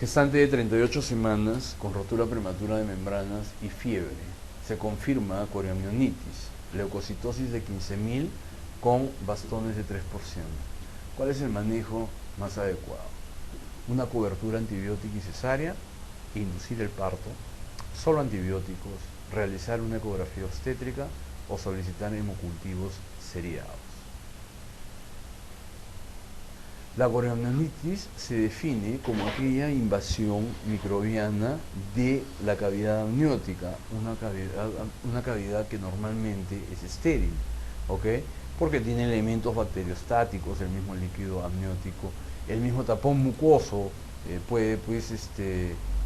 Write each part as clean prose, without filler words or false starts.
Gestante de 38 semanas con rotura prematura de membranas y fiebre. Se confirma coriomionitis, leucocitosis de 15.000 con bastones de 3%. ¿Cuál es el manejo más adecuado? Una cobertura antibiótica y cesárea, inducir el parto, solo antibióticos, realizar una ecografía obstétrica o solicitar hemocultivos seriados. La coriomionitis se define como aquella invasión microbiana de la cavidad amniótica, una cavidad que normalmente es estéril, ¿ok? Porque tiene elementos bacteriostáticos, el mismo líquido amniótico, el mismo tapón mucoso puede, pues,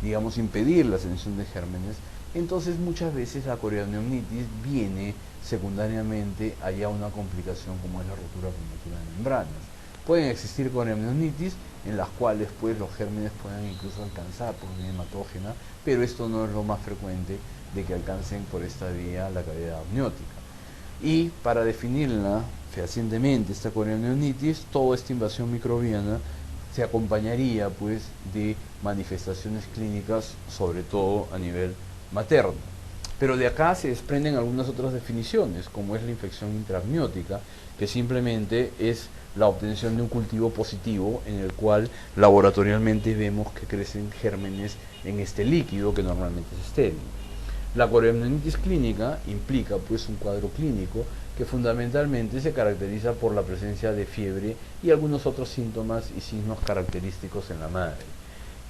digamos, impedir la ascensión de gérmenes. Entonces, muchas veces la coriomionitis viene secundariamente allá una complicación como es la rotura prematura de membranas. Pueden existir coriomionitis en las cuales pues los gérmenes puedan incluso alcanzar por vía hematógena, pero esto no es lo más frecuente de que alcancen por esta vía la cavidad amniótica. Y para definirla fehacientemente esta coriomionitis, toda esta invasión microbiana se acompañaría pues de manifestaciones clínicas, sobre todo a nivel materno. Pero de acá se desprenden algunas otras definiciones, como es la infección intraamniótica, que simplemente es la obtención de un cultivo positivo en el cual laboratorialmente vemos que crecen gérmenes en este líquido que normalmente es estéril. La coriomionitis clínica implica pues un cuadro clínico que fundamentalmente se caracteriza por la presencia de fiebre y algunos otros síntomas y signos característicos en la madre.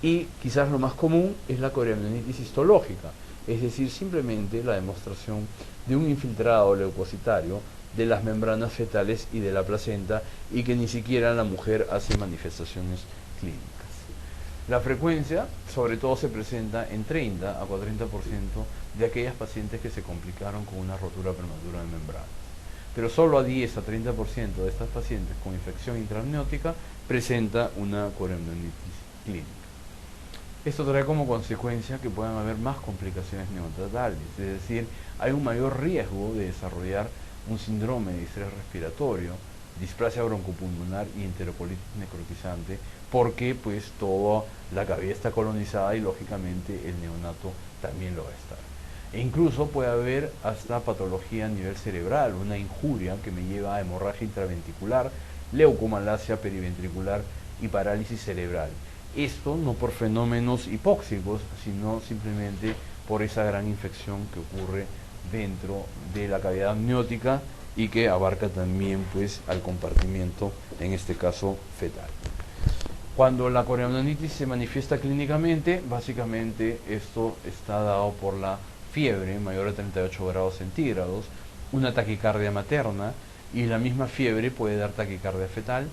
Y quizás lo más común es la coriomionitis histológica, es decir, simplemente la demostración de un infiltrado leucocitario de las membranas fetales y de la placenta y que ni siquiera la mujer hace manifestaciones clínicas. La frecuencia sobre todo se presenta en 30 a 40% de aquellas pacientes que se complicaron con una rotura prematura de membranas. Pero solo a 10 a 30% de estas pacientes con infección intraamniótica presenta una coriomionitis clínica. Esto trae como consecuencia que puedan haber más complicaciones neonatales, es decir, hay un mayor riesgo de desarrollar un síndrome de distrés respiratorio, displasia broncopulmonar y enterocolitis necrotizante, porque pues toda la cavidad está colonizada y lógicamente el neonato también lo va a estar. E incluso puede haber hasta patología a nivel cerebral, una injuria que me lleva a hemorragia intraventricular, leucomalacia periventricular y parálisis cerebral. Esto no por fenómenos hipóxicos, sino simplemente por esa gran infección que ocurre dentro de la cavidad amniótica y que abarca también pues al compartimiento, en este caso fetal. Cuando la coriomionitis se manifiesta clínicamente, básicamente esto está dado por la fiebre mayor a 38 grados centígrados, una taquicardia materna, y la misma fiebre puede dar taquicardia fetal.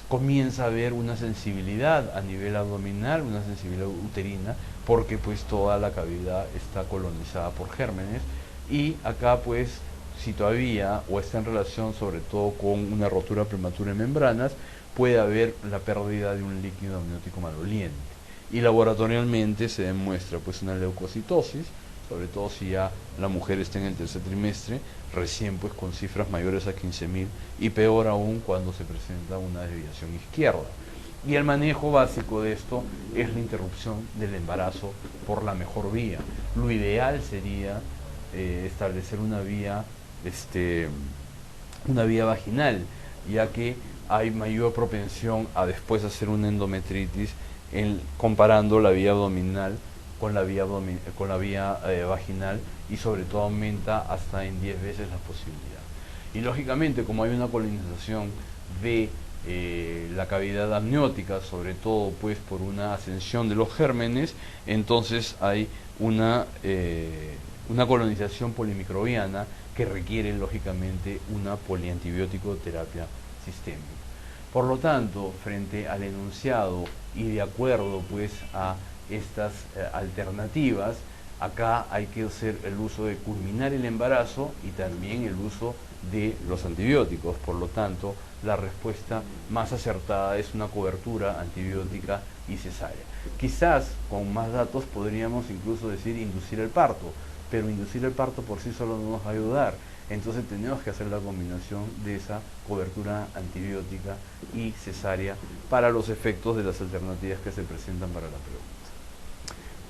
Comienza a haber una sensibilidad a nivel abdominal, una sensibilidad uterina, porque pues toda la cavidad está colonizada por gérmenes. Y acá pues, si todavía o está en relación sobre todo con una rotura prematura de membranas, puede haber la pérdida de un líquido amniótico maloliente. Y laboratorialmente se demuestra pues una leucocitosis, sobre todo si ya la mujer está en el tercer trimestre, recién pues con cifras mayores a 15.000 y peor aún cuando se presenta una desviación izquierda. Y el manejo básico de esto es la interrupción del embarazo por la mejor vía. Lo ideal sería establecer una vía vaginal, ya que hay mayor propensión a después hacer una endometritis comparando la vía abdominal con la vía vaginal, y sobre todo aumenta hasta en 10 veces la posibilidad. Y lógicamente, como hay una colonización de la cavidad amniótica, sobre todo pues por una ascensión de los gérmenes, entonces hay una colonización polimicrobiana que requiere lógicamente una poliantibiótico terapia sistémica. Por lo tanto, frente al enunciado y de acuerdo pues a estas alternativas, acá hay que hacer el uso de culminar el embarazo y también el uso de los antibióticos. Por lo tanto, la respuesta más acertada es una cobertura antibiótica y cesárea. Quizás con más datos podríamos incluso decir inducir el parto, pero inducir el parto por sí solo no nos va a ayudar. Entonces tenemos que hacer la combinación de esa cobertura antibiótica y cesárea para los efectos de las alternativas que se presentan para la pregunta.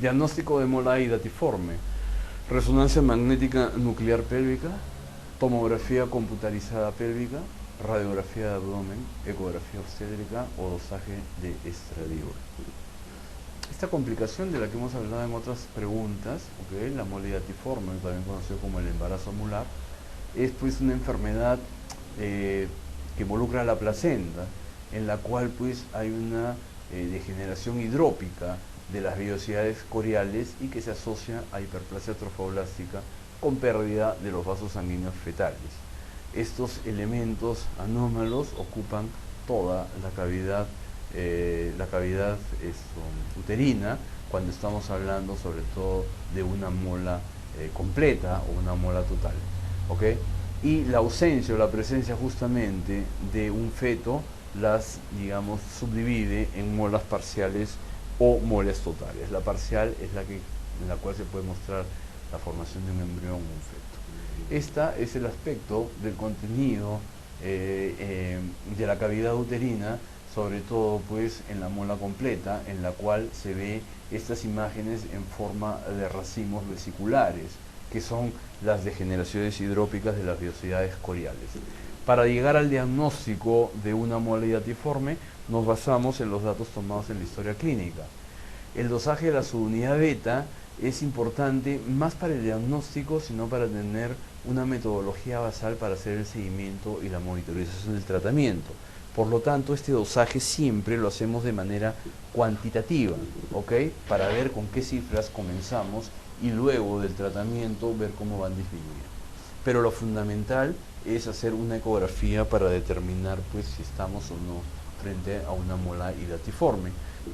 Diagnóstico de mola hidatiforme, resonancia magnética nuclear pélvica, tomografía computarizada pélvica, radiografía de abdomen, ecografía obstétrica o dosaje de estradiol. Esta complicación de la que hemos hablado en otras preguntas, ¿okay? La mola hidatiforme, también conocido como el embarazo amular, es pues una enfermedad que involucra la placenta, en la cual pues hay una degeneración hidrópica de las vellosidades coriales y que se asocia a hiperplasia trofoblástica con pérdida de los vasos sanguíneos fetales. Estos elementos anómalos ocupan toda la cavidad uterina cuando estamos hablando sobre todo de una mola completa o una mola total, ¿okay? Y la ausencia o la presencia justamente de un feto las, digamos, subdivide en molas parciales o molas totales. La parcial es en la cual se puede mostrar la formación de un embrión o un feto. Este es el aspecto del contenido de la cavidad uterina, sobre todo pues en la mola completa, en la cual se ve estas imágenes en forma de racimos vesiculares, que son las degeneraciones hidrópicas de las vellosidades coriales. Para llegar al diagnóstico de una mola hidatiforme, nos basamos en los datos tomados en la historia clínica. El dosaje de la subunidad beta es importante más para el diagnóstico, sino para tener una metodología basal para hacer el seguimiento y la monitorización del tratamiento. Por lo tanto, este dosaje siempre lo hacemos de manera cuantitativa, ¿ok? Para ver con qué cifras comenzamos y luego del tratamiento ver cómo van disminuyendo. Pero lo fundamental es hacer una ecografía para determinar pues si estamos o no frente a una mola hidatiforme.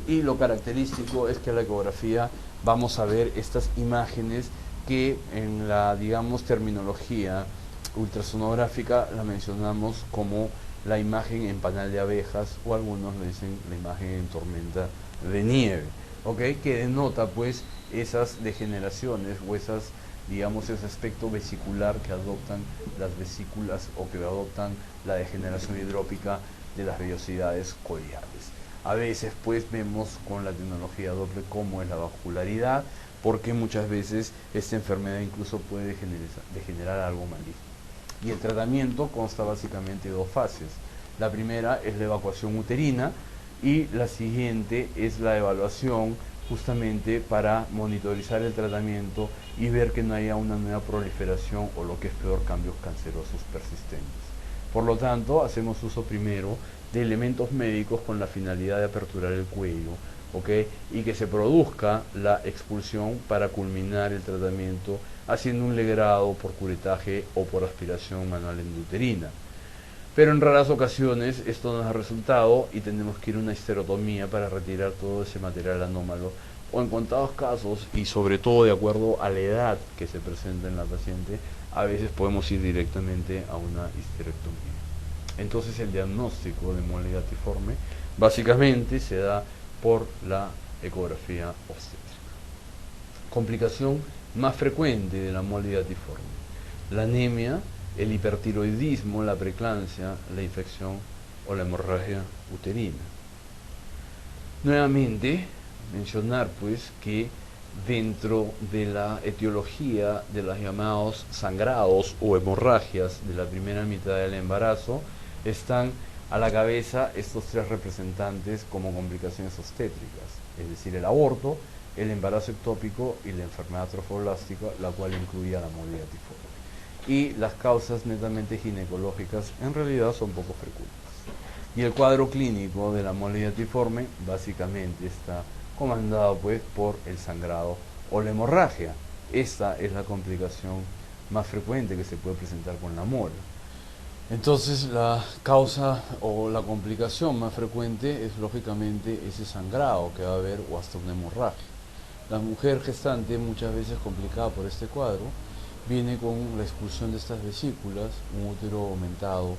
Y lo característico es que en la ecografía vamos a ver estas imágenes que en la, digamos, terminología ultrasonográfica la mencionamos como la imagen en panal de abejas, o algunos le dicen la imagen en tormenta de nieve, ¿okay? Que denota pues esas degeneraciones o esas, digamos, ese aspecto vesicular que adoptan las vesículas o que adoptan la degeneración hidrópica de las vellosidades coriales. A veces pues vemos con la tecnología Doppler cómo es la vascularidad, porque muchas veces esta enfermedad incluso puede degenerar algo maligno. Y el tratamiento consta básicamente de dos fases. La primera es la evacuación uterina y la siguiente es la evaluación justamente para monitorizar el tratamiento y ver que no haya una nueva proliferación o lo que es peor, cambios cancerosos persistentes. Por lo tanto, hacemos uso primero de elementos médicos con la finalidad de aperturar el cuello, ¿okay? Y que se produzca la expulsión para culminar el tratamiento haciendo un legrado por curetaje o por aspiración manual endouterina. Pero en raras ocasiones esto no da resultado y tenemos que ir a una histerotomía para retirar todo ese material anómalo, o en contados casos, y sobre todo de acuerdo a la edad que se presenta en la paciente, a veces podemos ir directamente a una histerectomía. Entonces el diagnóstico de mola hidatiforme básicamente se da por la ecografía obstétrica. Complicación más frecuente de la mola hidatiforme: la anemia, el hipertiroidismo, la preeclampsia, la infección o la hemorragia uterina. Nuevamente, mencionar pues que dentro de la etiología de los llamados sangrados o hemorragias de la primera mitad del embarazo están a la cabeza estos tres representantes como complicaciones obstétricas, es decir, el aborto, el embarazo ectópico y la enfermedad trofoblástica, la cual incluye a la mola hidatiforme. Y las causas netamente ginecológicas en realidad son poco frecuentes. Y el cuadro clínico de la mola hidatiforme básicamente está comandado pues por el sangrado o la hemorragia. Esta es la complicación más frecuente que se puede presentar con la mola. Entonces la causa o la complicación más frecuente es lógicamente ese sangrado que va a haber o hasta una hemorragia. La mujer gestante, muchas veces complicada por este cuadro, viene con la expulsión de estas vesículas, un útero aumentado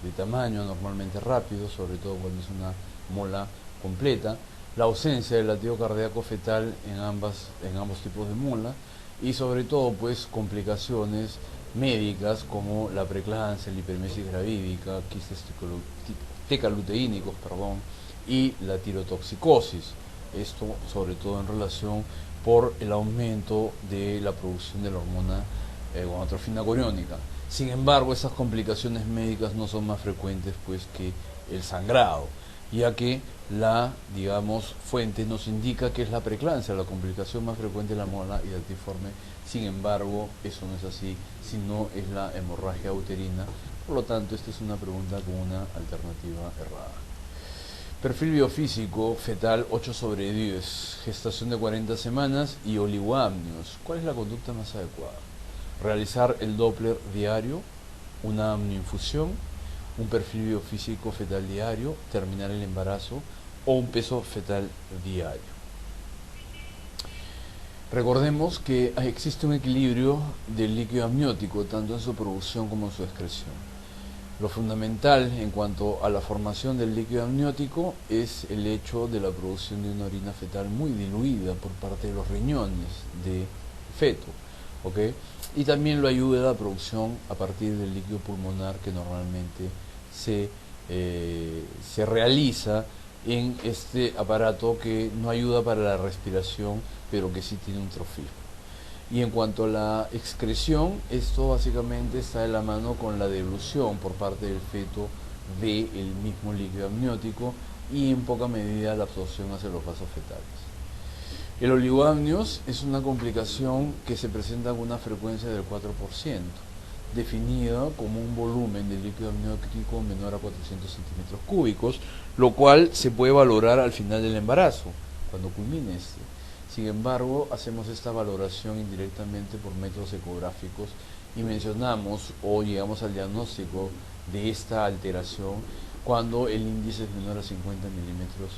de tamaño, normalmente rápido, sobre todo cuando es una mola completa, la ausencia del latido cardíaco fetal en ambos tipos de mola, y sobre todo pues complicaciones médicas como la preeclampsia, la hiperemesis gravídica, quistes tecaluteínicos, y la tirotoxicosis. Esto sobre todo en relación por el aumento de la producción de la hormona gonadotrofina coriónica. Sin embargo, esas complicaciones médicas no son más frecuentes pues que el sangrado, ya que la, digamos, fuente nos indica que es la preeclampsia, la complicación más frecuente de la mola hidatiforme. Sin embargo, eso no es así, sino es la hemorragia uterina. Por lo tanto, esta es una pregunta con una alternativa errada. Perfil biofísico fetal 8/10, gestación de 40 semanas y oligoamnios. ¿Cuál es la conducta más adecuada? Realizar el Doppler diario, una amnioinfusión, un perfil biofísico fetal diario, terminar el embarazo o un peso fetal diario. Recordemos que existe un equilibrio del líquido amniótico, tanto en su producción como en su excreción. Lo fundamental en cuanto a la formación del líquido amniótico es el hecho de la producción de una orina fetal muy diluida por parte de los riñones de feto, ¿ok? Y también lo ayuda a la producción a partir del líquido pulmonar que normalmente se realiza en este aparato que no ayuda para la respiración, pero que sí tiene un trofismo. Y en cuanto a la excreción, esto básicamente está de la mano con la dilución por parte del feto del mismo líquido amniótico y en poca medida la absorción hacia los vasos fetales. El oligoamnios es una complicación que se presenta con una frecuencia del 4%, definida como un volumen de líquido amniótico menor a 400 centímetros cúbicos, lo cual se puede valorar al final del embarazo, cuando culmine este. Sin embargo, hacemos esta valoración indirectamente por métodos ecográficos y mencionamos o llegamos al diagnóstico de esta alteración cuando el índice es menor a 50 milímetros,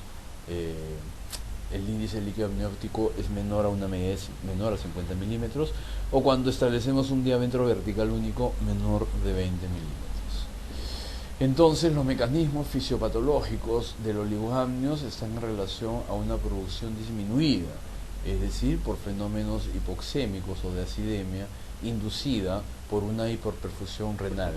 el índice de líquido amniótico es menor a una medida menor a 50 milímetros, o cuando establecemos un diámetro vertical único menor de 20 milímetros. Entonces, los mecanismos fisiopatológicos del oligoamnios están en relación a una producción disminuida, es decir, por fenómenos hipoxémicos o de acidemia inducida por una hiperperfusión renal.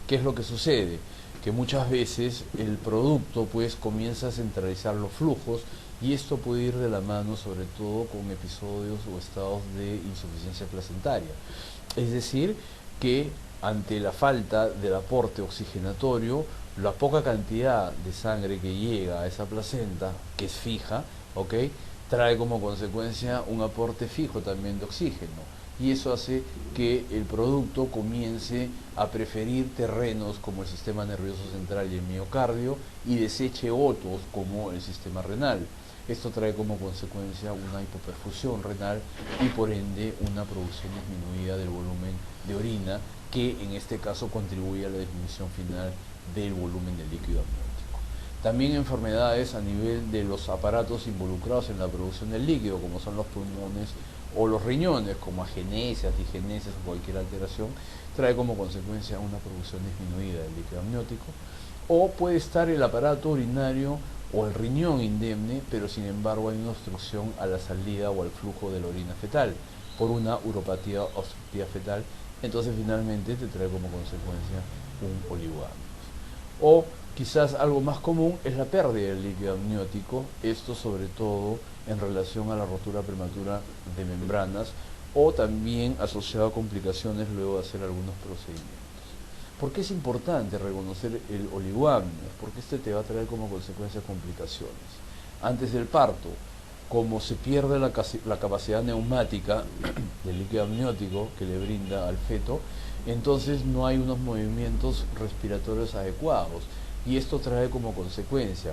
¿Qué es lo que sucede? Que muchas veces el producto pues comienza a centralizar los flujos y esto puede ir de la mano sobre todo con episodios o estados de insuficiencia placentaria. Es decir, que ante la falta del aporte oxigenatorio, la poca cantidad de sangre que llega a esa placenta, que es fija, ¿ok?, trae como consecuencia un aporte fijo también de oxígeno, y eso hace que el producto comience a preferir terrenos como el sistema nervioso central y el miocardio y deseche otros como el sistema renal. Esto trae como consecuencia una hipoperfusión renal y por ende una producción disminuida del volumen de orina, que en este caso contribuye a la disminución final del volumen del líquido amniótico. También enfermedades a nivel de los aparatos involucrados en la producción del líquido, como son los pulmones o los riñones, como agenesia, digenesia o cualquier alteración, trae como consecuencia una producción disminuida del líquido amniótico. O puede estar el aparato urinario o el riñón indemne, pero sin embargo hay una obstrucción a la salida o al flujo de la orina fetal por una uropatía obstructiva fetal. Entonces finalmente te trae como consecuencia un oligoamnios. O quizás algo más común es la pérdida del líquido amniótico, esto sobre todo en relación a la rotura prematura de membranas o también asociado a complicaciones luego de hacer algunos procedimientos. ¿Por qué es importante reconocer el oligoamnios? Porque este te va a traer como consecuencia complicaciones. Antes del parto, como se pierde la capacidad neumática del líquido amniótico que le brinda al feto, entonces no hay unos movimientos respiratorios adecuados y esto trae como consecuencia,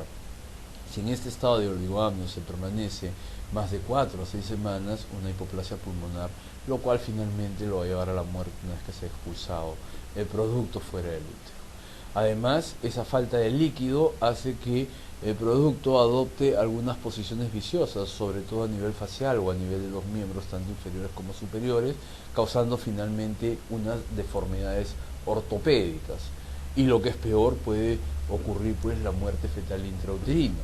si en este estado de oligoamnios se permanece más de 4 a 6 semanas, una hipoplasia pulmonar, lo cual finalmente lo va a llevar a la muerte una vez que se ha expulsado el producto fuera del útero. Además, esa falta de líquido hace que el producto adopte algunas posiciones viciosas, sobre todo a nivel facial o a nivel de los miembros, tanto inferiores como superiores, causando finalmente unas deformidades ortopédicas. Y lo que es peor, puede ocurrir pues la muerte fetal intrauterina,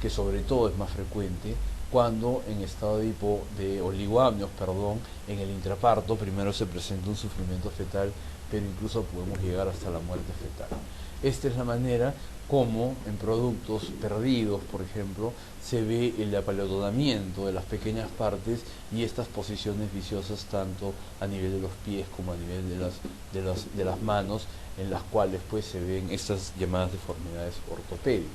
que sobre todo es más frecuente cuando en estado de oligoamnios, en el intraparto primero se presenta un sufrimiento fetal, pero incluso podemos llegar hasta la muerte fetal. Esta es la manera como en productos perdidos, por ejemplo, se ve el apaludamiento de las pequeñas partes y estas posiciones viciosas tanto a nivel de los pies como a nivel de las manos, en las cuales pues se ven estas llamadas deformidades ortopédicas.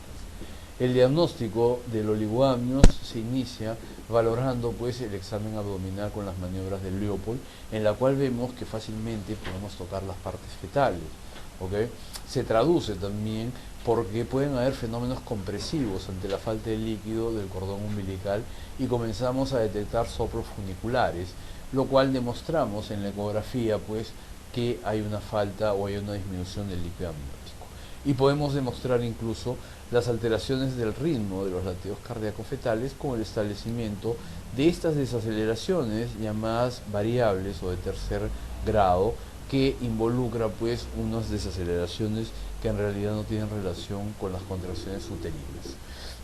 El diagnóstico del oligoamnios se inicia valorando pues el examen abdominal con las maniobras de Leopold, en la cual vemos que fácilmente podemos tocar las partes fetales. ¿Okay? Se traduce también porque pueden haber fenómenos compresivos ante la falta de líquido del cordón umbilical y comenzamos a detectar soplos funiculares, lo cual demostramos en la ecografía pues que hay una falta o hay una disminución del líquido amniótico. Y podemos demostrar incluso las alteraciones del ritmo de los latidos cardíacos fetales con el establecimiento de estas desaceleraciones llamadas variables o de tercer grado, que involucra pues unas desaceleraciones que en realidad no tienen relación con las contracciones uterinas.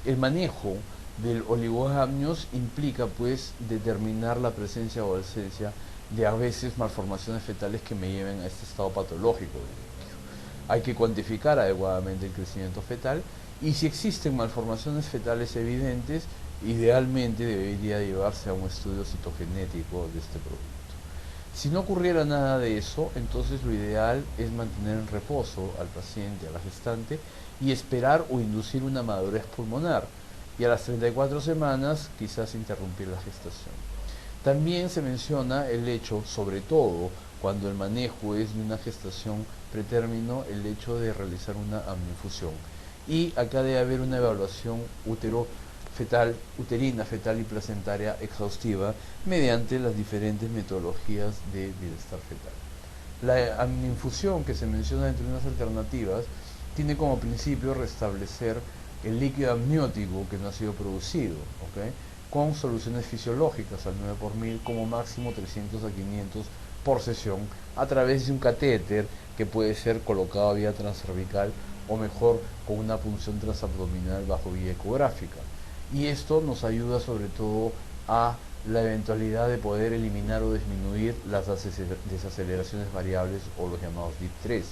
El manejo del oligoamnios implica pues determinar la presencia o ausencia de a veces malformaciones fetales que me lleven a este estado patológico. Hay que cuantificar adecuadamente el crecimiento fetal y si existen malformaciones fetales evidentes, idealmente debería llevarse a un estudio citogenético de este producto. Si no ocurriera nada de eso, entonces lo ideal es mantener en reposo al paciente, a la gestante, y esperar o inducir una madurez pulmonar. Y a las 34 semanas quizás interrumpir la gestación. También se menciona el hecho, sobre todo cuando el manejo es de una gestación pretérmino, el hecho de realizar una amniinfusión. Y acá debe haber una evaluación uterina, fetal y placentaria exhaustiva mediante las diferentes metodologías de bienestar fetal. La amniinfusión, que se menciona entre unas alternativas, tiene como principio restablecer el líquido amniótico que no ha sido producido, ¿okay? Con soluciones fisiológicas al 9 por 1000, como máximo 300 a 500 por sesión, a través de un catéter que puede ser colocado vía transcervical o mejor con una punción transabdominal bajo vía ecográfica. Y esto nos ayuda sobre todo a la eventualidad de poder eliminar o disminuir las desaceleraciones variables o los llamados DIP3,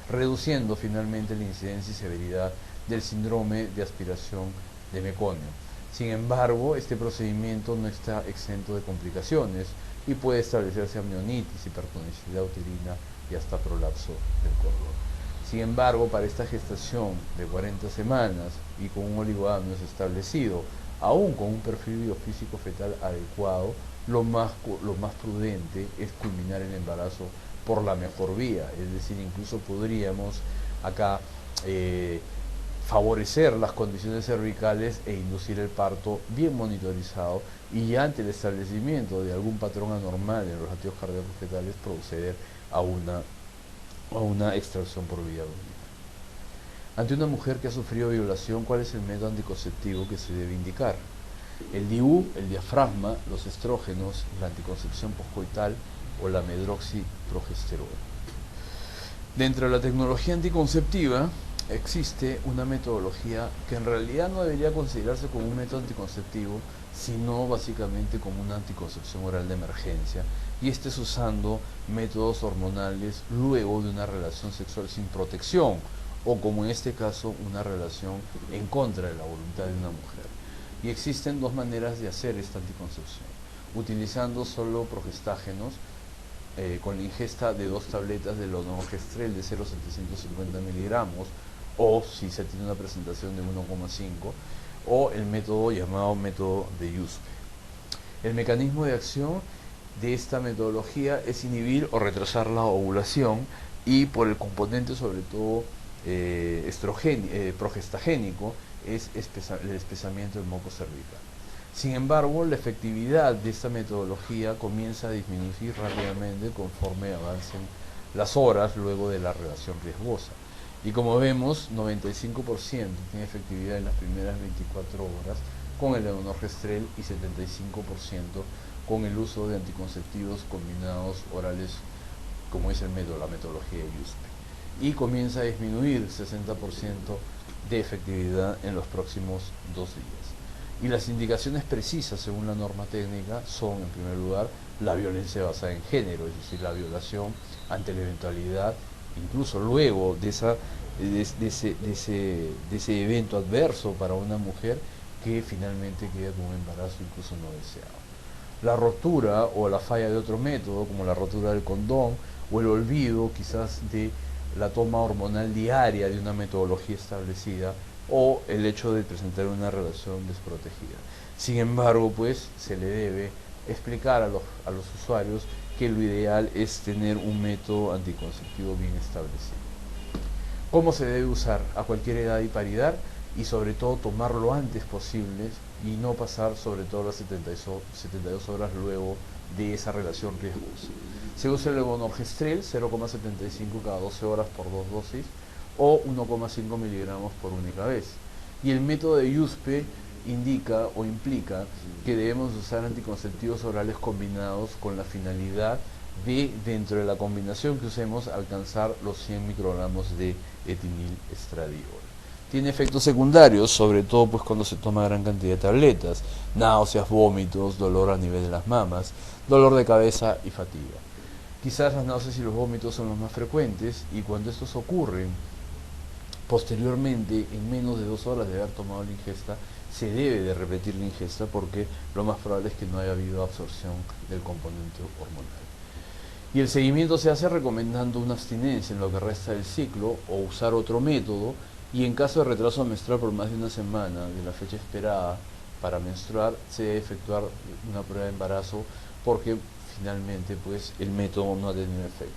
reduciendo finalmente la incidencia y severidad del síndrome de aspiración de meconio. Sin embargo, este procedimiento no está exento de complicaciones y puede establecerse amnionitis, hipertonicidad uterina y hasta prolapso del cordón. Sin embargo, para esta gestación de 40 semanas y con un oligoamnios establecido, aún con un perfil biofísico fetal adecuado, lo más prudente es culminar el embarazo por la mejor vía, es decir, incluso podríamos acá favorecer las condiciones cervicales e inducir el parto bien monitorizado y ante el establecimiento de algún patrón anormal en los latidos cardíacos fetales proceder a una extracción por vía abdominal. Ante una mujer que ha sufrido violación, ¿cuál es el método anticonceptivo que se debe indicar? El DIU, el diafragma, los estrógenos, la anticoncepción poscoital o la medroxiprogesterona. Dentro de la tecnología anticonceptiva existe una metodología que en realidad no debería considerarse como un método anticonceptivo, sino básicamente como una anticoncepción oral de emergencia, y este es usando métodos hormonales luego de una relación sexual sin protección, o como en este caso una relación en contra de la voluntad de una mujer. Y existen dos maneras de hacer esta anticoncepción: utilizando solo progestágenos con la ingesta de 2 tabletas de levonorgestrel de 0,750 miligramos, o si se tiene una presentación de 1,5, o el método llamado método de Yuspe. El mecanismo de acción de esta metodología es inhibir o retrasar la ovulación, y por el componente sobre todo progestagénico es el espesamiento del moco cervical. Sin embargo, la efectividad de esta metodología comienza a disminuir rápidamente conforme avancen las horas luego de la relación riesgosa. Y como vemos, 95% tiene efectividad en las primeras 24 horas con el levonorgestrel y 75% con el uso de anticonceptivos combinados orales, como es la metodología de Yuspe. Y comienza a disminuir 60% de efectividad en los próximos 2 días. Y las indicaciones precisas según la norma técnica son, en primer lugar, la violencia basada en género, es decir, la violación ante la eventualidad, incluso luego de esa de ese evento adverso para una mujer que finalmente queda con un embarazo incluso no deseado. La rotura o la falla de otro método, como la rotura del condón, o el olvido quizás de la toma hormonal diaria de una metodología establecida, o el hecho de presentar una relación desprotegida. Sin embargo, pues se le debe explicar a los usuarios que lo ideal es tener un método anticonceptivo bien establecido. ¿Cómo se debe usar? A cualquier edad y paridad, y sobre todo tomar lo antes posible y no pasar sobre todo las 72 horas luego de esa relación riesgosa. Se usa el levonorgestrel 0,75 cada 12 horas por 2 dosis o 1,5 miligramos por única vez. Y el método de USP indica o implica que debemos usar anticonceptivos orales combinados con la finalidad de, dentro de la combinación que usemos, alcanzar los 100 microgramos de etilestradiol. Tiene efectos secundarios, sobre todo pues cuando se toma gran cantidad de tabletas: náuseas, vómitos, dolor a nivel de las mamas, dolor de cabeza y fatiga. Quizás las náuseas y los vómitos son los más frecuentes, y cuando estos ocurren posteriormente, en menos de 2 horas de haber tomado la ingesta, se debe de repetir la ingesta, porque lo más probable es que no haya habido absorción del componente hormonal. Y el seguimiento se hace recomendando una abstinencia en lo que resta del ciclo o usar otro método, y en caso de retraso menstrual por más de una semana de la fecha esperada para menstruar, se debe efectuar una prueba de embarazo, porque finalmente pues el método no ha tenido efecto.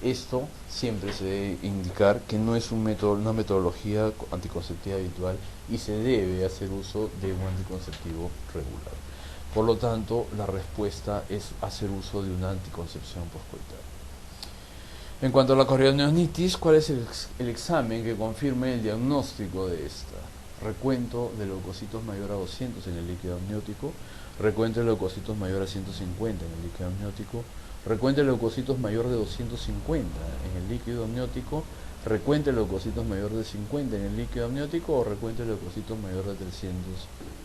Esto siempre se debe indicar que no es una metodología anticonceptiva habitual, y se debe hacer uso de un anticonceptivo regular. Por lo tanto, la respuesta es hacer uso de una anticoncepción poscoital. En cuanto a la corioneonitis, ¿cuál es el examen que confirme el diagnóstico de esta? Recuento de leucocitos mayor a 200 en el líquido amniótico, recuento de leucocitos mayor a 150 en el líquido amniótico, recuento de leucocitos mayor de 250 en el líquido amniótico, recuento de leucocitos mayor de 50 en el líquido amniótico, o recuento de leucocitos mayor de 300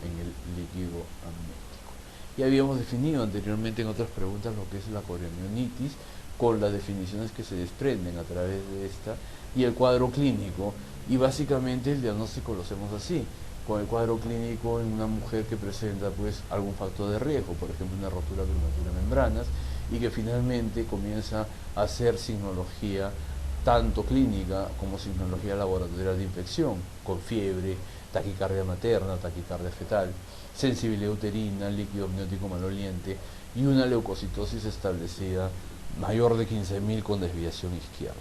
en el líquido amniótico. Ya habíamos definido anteriormente en otras preguntas lo que es la corioneonitis, con las definiciones que se desprenden a través de esta y el cuadro clínico, y básicamente el diagnóstico lo hacemos así, con el cuadro clínico en una mujer que presenta pues algún factor de riesgo, por ejemplo una rotura prematura de membranas, y que finalmente comienza a hacer signología tanto clínica como signología laboratorial de infección, con fiebre, taquicardia materna, taquicardia fetal, sensibilidad uterina, líquido amniótico maloliente y una leucocitosis establecida mayor de 15.000 con desviación izquierda.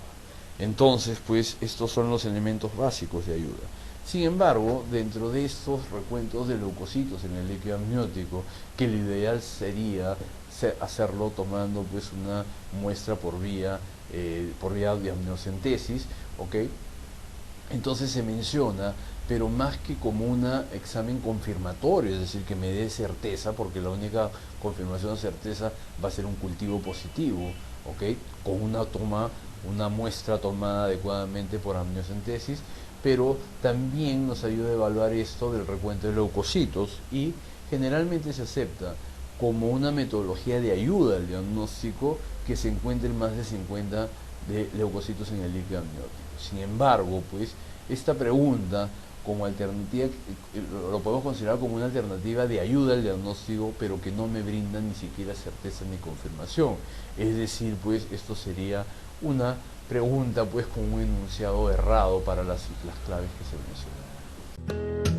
Entonces, pues, estos son los elementos básicos de ayuda. Sin embargo, dentro de estos recuentos de leucocitos en el líquido amniótico, que lo ideal sería hacerlo tomando pues una muestra por vía de amniocentesis, ¿ok? Entonces se menciona, pero más que como un examen confirmatorio, es decir, que me dé certeza, porque la única confirmación de certeza va a ser un cultivo positivo, ¿ok? Con una muestra tomada adecuadamente por amniocentesis, pero también nos ayuda a evaluar esto del recuento de leucocitos, y generalmente se acepta como una metodología de ayuda al diagnóstico que se encuentren más de 50 de leucocitos en el líquido amniótico. Sin embargo, pues, esta pregunta como alternativa, lo podemos considerar como una alternativa de ayuda al diagnóstico, pero que no me brinda ni siquiera certeza ni confirmación. Es decir, pues, esto sería una pregunta pues con un enunciado errado para las claves que se mencionan.